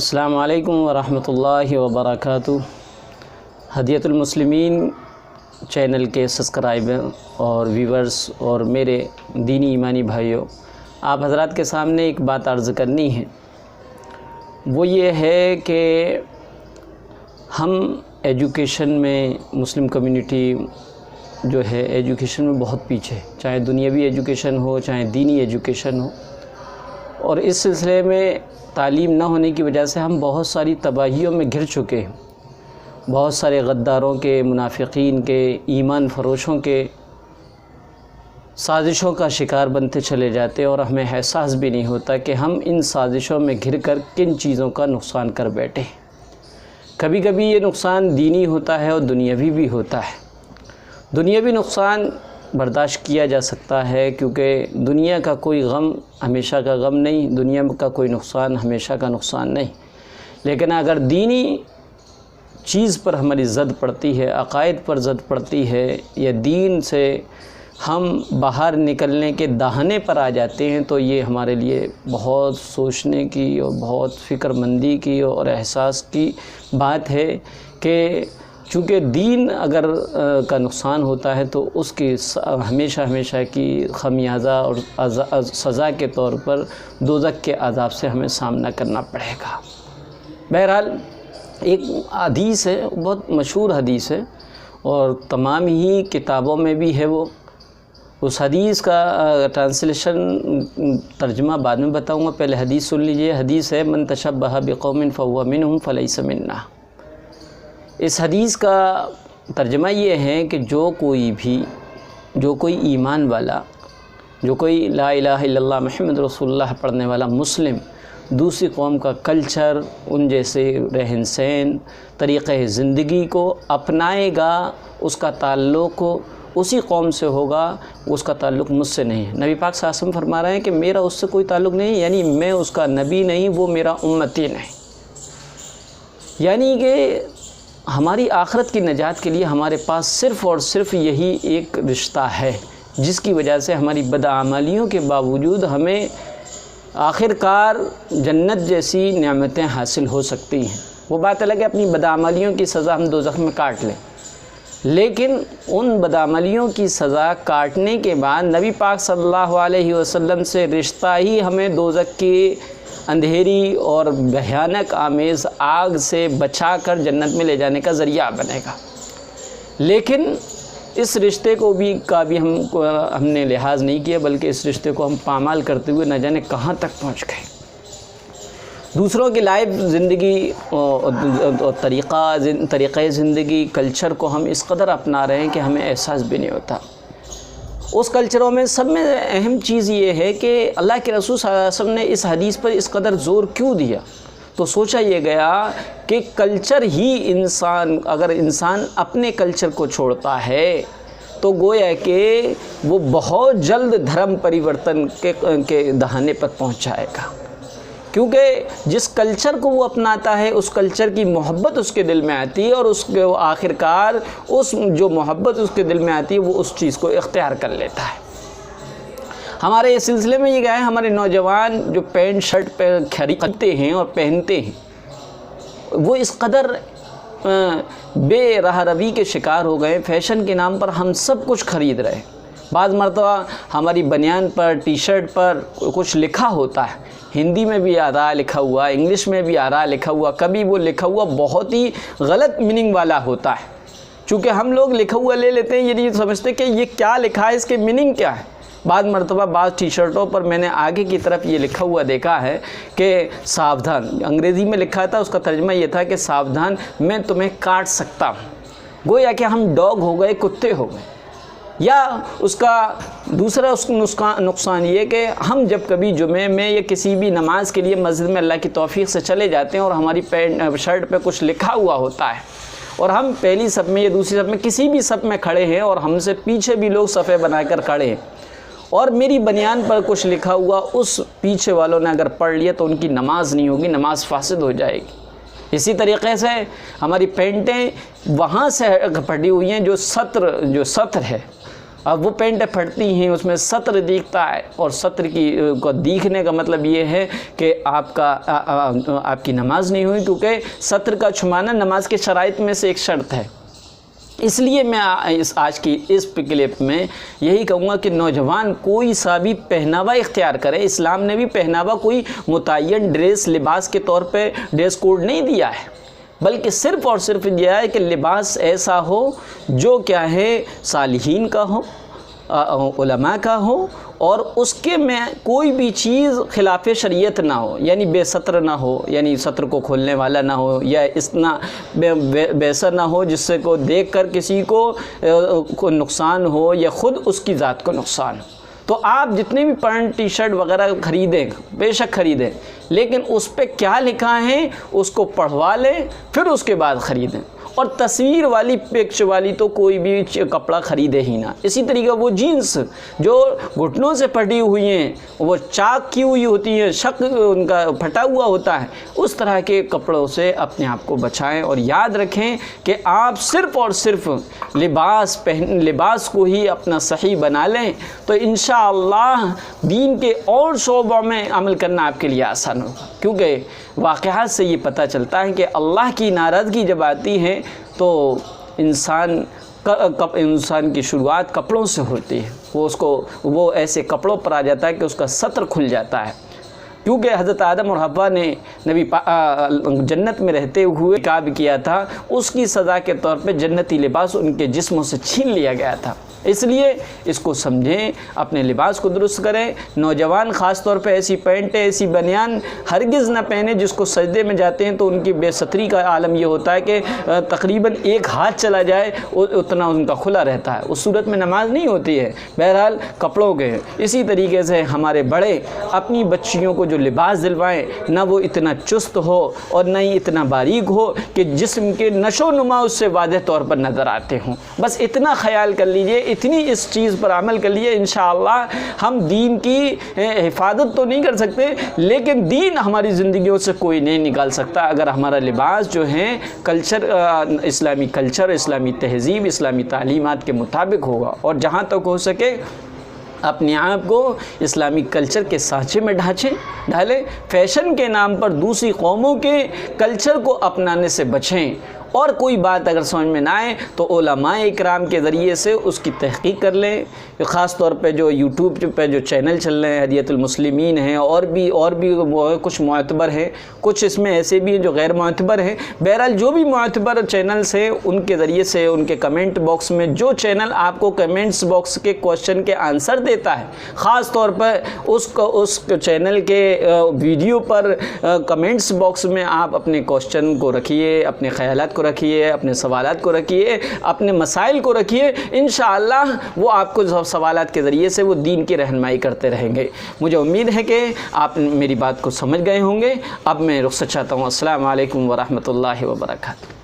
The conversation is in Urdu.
السلام علیکم ورحمۃ اللہ وبرکاتہ۔ ہدیۃ المسلمین چینل کے سبسکرائبر اور ویورز اور میرے دینی ایمانی بھائیوں، آپ حضرات کے سامنے ایک بات عرض کرنی ہے، وہ یہ ہے کہ ہم ایجوکیشن میں مسلم کمیونٹی جو ہے ایجوکیشن میں بہت پیچھے، چاہے دنیاوی ایجوکیشن ہو چاہے دینی ایجوکیشن ہو، اور اس سلسلے میں تعلیم نہ ہونے کی وجہ سے ہم بہت ساری تباہیوں میں گھر چکے ہیں، بہت سارے غداروں کے، منافقین کے، ایمان فروشوں کے سازشوں کا شکار بنتے چلے جاتے، اور ہمیں احساس بھی نہیں ہوتا کہ ہم ان سازشوں میں گھر کر کن چیزوں کا نقصان کر بیٹھے۔ کبھی کبھی یہ نقصان دینی ہوتا ہے اور دنیاوی بھی ہوتا ہے۔ دنیاوی نقصان برداشت کیا جا سکتا ہے، کیونکہ دنیا کا کوئی غم ہمیشہ کا غم نہیں، دنیا کا کوئی نقصان ہمیشہ کا نقصان نہیں، لیکن اگر دینی چیز پر ہماری زد پڑتی ہے، عقائد پر زد پڑتی ہے، یا دین سے ہم باہر نکلنے کے دہانے پر آ جاتے ہیں، تو یہ ہمارے لیے بہت سوچنے کی اور بہت فکر مندی کی اور احساس کی بات ہے کہ چونکہ دین اگر کا نقصان ہوتا ہے تو اس کی ہمیشہ کی خمیازہ اور سزا کے طور پر دوزخ کے عذاب سے ہمیں سامنا کرنا پڑے گا۔ بہرحال ایک حدیث ہے، بہت مشہور حدیث ہے، اور تمام ہی کتابوں میں بھی ہے وہ۔ اس حدیث کا ٹرانسلیشن ترجمہ بعد میں بتاؤں گا، پہلے حدیث سن لیجئے۔ حدیث ہے من تشبہ بقوم فہو منہم فلیس منا۔ اس حدیث کا ترجمہ یہ ہے کہ جو کوئی ایمان والا، جو کوئی لا الہ الا اللہ محمد رسول اللہ پڑھنے والا مسلم دوسری قوم کا کلچر، ان جیسے رہن سہن، طریقہ زندگی کو اپنائے گا، اس کا تعلق اسی قوم سے ہوگا، اس کا تعلق مجھ سے نہیں ہے۔ نبی پاک صلی اللہ علیہ وسلم فرما رہے ہیں کہ میرا اس سے کوئی تعلق نہیں، یعنی میں اس کا نبی نہیں، وہ میرا امتی نہیں۔ یعنی کہ ہماری آخرت کی نجات کے لیے ہمارے پاس صرف اور صرف یہی ایک رشتہ ہے، جس کی وجہ سے ہماری بدعمالیوں کے باوجود ہمیں آخر کار جنت جیسی نعمتیں حاصل ہو سکتی ہیں۔ وہ بات الگ ہے اپنی بدعمالیوں کی سزا ہم دوزخ میں کاٹ لیں، لیکن ان بدعمالیوں کی سزا کاٹنے کے بعد نبی پاک صلی اللہ علیہ وسلم سے رشتہ ہی ہمیں دوزخ کی اندھیری اور بھیانک آمیز آگ سے بچا کر جنت میں لے جانے کا ذریعہ بنے گا۔ لیکن اس رشتے کو بھی ہم نے لحاظ نہیں کیا، بلکہ اس رشتے کو ہم پامال کرتے ہوئے نہ جانے کہاں تک پہنچ گئے۔ دوسروں کی لائف زندگی اور طریقہ زندگی کلچر کو ہم اس قدر اپنا رہے ہیں کہ ہمیں احساس بھی نہیں ہوتا۔ اس کلچروں میں سب میں اہم چیز یہ ہے کہ اللہ کے رسول صلی اللہ علیہ وسلم نے اس حدیث پر اس قدر زور کیوں دیا، تو سوچا یہ گیا کہ کلچر ہی اگر انسان اپنے کلچر کو چھوڑتا ہے تو گویا کہ وہ بہت جلد دھرم پریورتن کے دہانے پر پہنچ جائے گا، کیونکہ جس کلچر کو وہ اپناتا ہے اس کلچر کی محبت اس کے دل میں آتی ہے، اور اس کے آخر کار اس جو محبت اس کے دل میں آتی ہے وہ اس چیز کو اختیار کر لیتا ہے۔ ہمارے اس سلسلے میں یہ گیا ہے، ہمارے نوجوان جو پینٹ شرٹ خریدتے ہیں اور پہنتے ہیں، وہ اس قدر بے راہ روی کے شکار ہو گئے، فیشن کے نام پر ہم سب کچھ خرید رہے ہیں۔ بعض مرتبہ ہماری بنیان پر، ٹی شرٹ پر کچھ لکھا ہوتا ہے، ہندی میں بھی آ رہا لکھا ہوا، انگلش میں بھی آ رہا لکھا ہوا، کبھی وہ لکھا ہوا بہت ہی غلط میننگ والا ہوتا ہے۔ چونکہ ہم لوگ لکھا ہوا لے لیتے ہیں، یہ نہیں سمجھتے کہ یہ کیا لکھا ہے، اس کے میننگ کیا ہے۔ بعض مرتبہ بعض ٹی شرٹوں پر میں نے آگے کی طرف یہ لکھا ہوا دیکھا ہے کہ ساودھان، انگریزی میں لکھا تھا، اس کا ترجمہ یہ تھا کہ ساودھان میں تمہیں کاٹ سکتا ہوں۔ گویا کہ ہم ڈاگ ہو گئے، کتے ہو گئے۔ یا اس کا دوسرا نقصان یہ کہ ہم جب کبھی جمعے میں یا کسی بھی نماز کے لیے مسجد میں اللہ کی توفیق سے چلے جاتے ہیں، اور ہماری پینٹ شرٹ پہ کچھ لکھا ہوا ہوتا ہے، اور ہم پہلی صف میں یا دوسری صف میں کسی بھی صف میں کھڑے ہیں، اور ہم سے پیچھے بھی لوگ صفیں بنا کر کھڑے ہیں، اور میری بنیان پر کچھ لکھا ہوا اس پیچھے والوں نے اگر پڑھ لیا تو ان کی نماز نہیں ہوگی، نماز فاسد ہو جائے گی۔ اسی طریقے سے ہماری پینٹیں وہاں سے پڑھی ہوئی ہیں جو سطر ہے، اب وہ پینٹیں پھٹتی ہیں، اس میں سطر دکھتا ہے، اور سطر کو دیکھنے کا مطلب یہ ہے کہ آپ کی نماز نہیں ہوئی، کیونکہ سطر کا چھپانا نماز کے شرائط میں سے ایک شرط ہے۔ اس لیے میں آج کی اس کلپ میں یہی کہوں گا کہ نوجوان کوئی سا بھی پہناوا اختیار کرے۔ اسلام نے بھی پہناوا کوئی متعین ڈریس لباس کے طور پہ ڈریس کوڈ نہیں دیا ہے، بلکہ صرف اور صرف دیا ہے کہ لباس ایسا ہو جو کیا ہے صالحین کا ہو، علماء کا ہو، اور اس کے میں کوئی بھی چیز خلاف شریعت نہ ہو، یعنی بے سطر نہ ہو، یعنی سطر کو کھولنے والا نہ ہو، یا اتنا بیسر نہ ہو جس سے کو دیکھ کر کسی کو نقصان ہو یا خود اس کی ذات کو نقصان ہو۔ تو آپ جتنے بھی پینٹ ٹی شرٹ وغیرہ خریدیں، بے شک خریدیں، لیکن اس پہ کیا لکھا ہے اس کو پڑھوا لیں، پھر اس کے بعد خریدیں۔ اور تصویر والی پکچر والی تو کوئی بھی کپڑا خریدے ہی نہ۔ اسی طریقے وہ جینس جو گھٹنوں سے پھٹی ہوئی ہیں، وہ چاک کی ہوئی ہوتی ہیں، شک ان کا پھٹا ہوا ہوتا ہے، اس طرح کے کپڑوں سے اپنے آپ کو بچائیں، اور یاد رکھیں کہ آپ صرف اور صرف لباس کو ہی اپنا صحیح بنا لیں تو انشاءاللہ دین کے اور شعبوں میں عمل کرنا آپ کے لیے آسان ہوگا، کیونکہ واقعات سے یہ پتہ چلتا ہے کہ اللہ کی ناراضگی جب آتی ہے تو انسان کی شروعات کپڑوں سے ہوتی ہے، وہ ایسے کپڑوں پر آ جاتا ہے کہ اس کا سطر کھل جاتا ہے، کیونکہ حضرت آدم اور حوا نے جنت میں رہتے ہوئے نکاح کیا تھا، اس کی سزا کے طور پہ جنتی لباس ان کے جسموں سے چھین لیا گیا تھا۔ اس لیے اس کو سمجھیں، اپنے لباس کو درست کریں۔ نوجوان خاص طور پہ ایسی پینٹیں، ایسی بنیان ہرگز نہ پہنیں جس کو سجدے میں جاتے ہیں تو ان کی بے ستری کا عالم یہ ہوتا ہے کہ تقریباً ایک ہاتھ چلا جائے اتنا ان کا کھلا رہتا ہے، اس صورت میں نماز نہیں ہوتی ہے۔ بہرحال کپڑوں کے اسی طریقے سے ہمارے بڑے اپنی بچیوں کو جو لباس دلوائیں، نہ وہ اتنا چست ہو اور نہ ہی اتنا باریک ہو کہ جسم کے نشو و نما اس سے واضح طور پر نظر آتے ہوں۔ بس اتنا خیال کر لیجئے، اتنی اس چیز پر عمل کر لیے، انشاءاللہ ہم دین کی حفاظت تو نہیں کر سکتے لیکن دین ہماری زندگیوں سے کوئی نہیں نکال سکتا اگر ہمارا لباس جو ہے اسلامی کلچر، اسلامی تہذیب، اسلامی تعلیمات کے مطابق ہوگا، اور جہاں تک ہو سکے اپنے آپ کو اسلامی کلچر کے سانچے میں ڈھالیں، فیشن کے نام پر دوسری قوموں کے کلچر کو اپنانے سے بچیں، اور کوئی بات اگر سمجھ میں نہ آئے تو علماء اکرام کے ذریعے سے اس کی تحقیق کر لیں۔ خاص طور پہ جو یوٹیوب پہ جو چینل چل رہے ہیں، ہدیۃ المسلمین ہیں، اور بھی کچھ معتبر ہیں، کچھ اس میں ایسے بھی ہیں جو غیر معتبر ہیں۔ بہرحال جو بھی معتبر چینلز ہیں ان کے ذریعے سے ان کے کمنٹ باکس میں جو چینل آپ کو کمنٹس باکس کے کوشچن کے آنسر دیتا ہے، خاص طور پر اس چینل کے ویڈیو پر کمنٹس باکس میں آپ اپنے کوشچن کو رکھیے، اپنے خیالات کو رکھیے، اپنے سوالات کو رکھیے، اپنے مسائل کو رکھیے، انشاءاللہ وہ آپ کو سوالات کے ذریعے سے وہ دین کی رہنمائی کرتے رہیں گے۔ مجھے امید ہے کہ آپ میری بات کو سمجھ گئے ہوں گے۔ اب میں رخصت چاہتا ہوں۔ السلام علیکم ورحمۃ اللہ وبرکاتہ۔